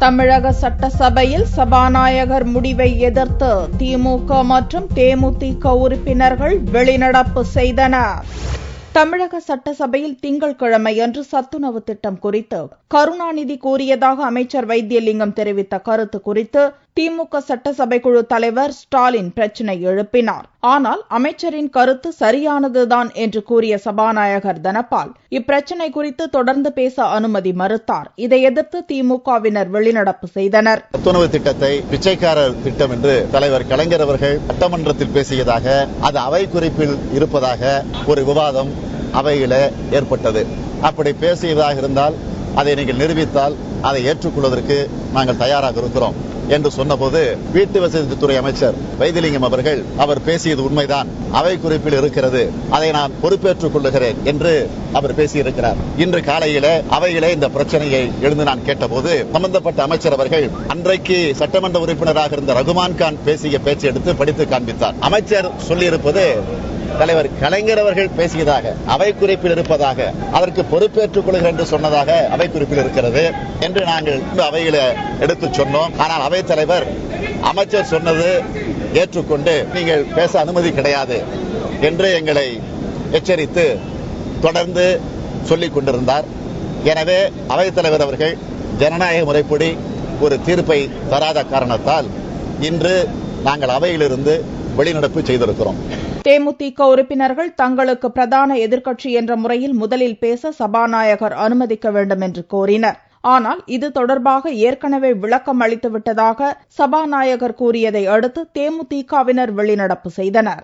தமிழக சட்டசபையில் சபாநாயகர் முடிவை எதிர்த்து திமுக மற்றும் தேமுதிக உறுப்பினர்கள் வெளிநடப்பு செய்தனர். தமிழக சட்டசபையில் திங்கட்கிழமையன்று சத்துணவு திட்டம் குறித்து கருணாநிதி கூறியதாக அமைச்சர் வைத்தியலிங்கம் தெரிவித்த கருத்து குறித்து திமுக சட்டசபை குழு தலைவர் ஸ்டாலின் பிரச்சினை எழுப்பினார். ஆனால் அமைச்சரின் கருத்து சரியானதுதான் என்று கூறிய சபாநாயகர் தனபால் இப்பிரச்சினை குறித்து தொடர்ந்து பேச அனுமதி மறுத்தார். இதை எதிர்த்து திமுகவினர் வெளிநடப்பு செய்தனர். சத்துணவு திட்டத்தை பிச்சைக்காரர் திட்டம் என்று தலைவர் கலைஞர் அவர்கள் சட்டமன்றத்தில் பேசியதாக, அது அவை குறிப்பில் இருப்பதாக ஒரு விவாதம் அவையில ஏற்பட்டது. அப்படி பேசியதாக இருந்தால் அதை நீங்கள் நிரூபித்தால் அதை ஏற்றுக்கொள்வதற்கு நாங்கள் தயாராக இருக்கிறோம் என்று சொன்னபோது வீட்டு வசதித்துறை அமைச்சர் வைத்திலிங்கம் அவர்கள் அவர் பேசியது உண்மைதான், அவை குறிப்பில் இருக்கிறது, அதை நான் பொறுப்பேற்றுக் கொள்ளுகிறேன் என்று அவர் பேசியிருக்கிறார். இன்று காலையில அவையிலே இந்த பிரச்சனையை எழுந்து நான் கேட்டபோது சம்பந்தப்பட்ட அமைச்சர் அவர்கள் அன்றைக்கு சட்டமன்ற உறுப்பினராக இருந்த ரகுமான் கான் பேசிய பேச்சை எடுத்து படித்து காண்பித்தார். அமைச்சர் சொல்லியிருப்பது தலைவர் கலைஞர் அவர்கள் பேசியதாக, அவை குறிப்பில் இருப்பதாக, அதற்கு பொறுப்பேற்றுக் கொள்கிறேன் என்று சொன்னதாக அவை குறிப்பில் இருக்கிறது என்று நாங்கள் அவையில எடுத்து சொன்னோம். ஆனால் அவைத் தலைவர் அமைச்சர் சொன்னது ஏற்றுக்கொண்டு நீங்கள் பேச அனுமதி கிடையாது என்று எங்களை எச்சரித்து தொடர்ந்து சொல்லிக் கொண்டிருந்தார். எனவே அவைத் தலைவர் அவர்கள் ஜனநாயக முறைப்படி ஒரு தீர்ப்பை தராத காரணத்தால் இன்று நாங்கள் அவையிலிருந்து வெளிநடப்பு செய்திருக்கிறோம். தேமுதிக உறுப்பினர்கள் தங்களுக்கு பிரதான எதிர்க்கட்சி என்ற முறையில் முதலில் பேச சபாநாயகர் அனுமதிக்க வேண்டும் என்று கோரினர். ஆனால் இது தொடர்பாக ஏற்கனவே விளக்கம் அளித்துவிட்டதாக சபாநாயகர் கூறியதை அடுத்து தேமுதிகவினர் வெளிநடப்பு செய்தனர்.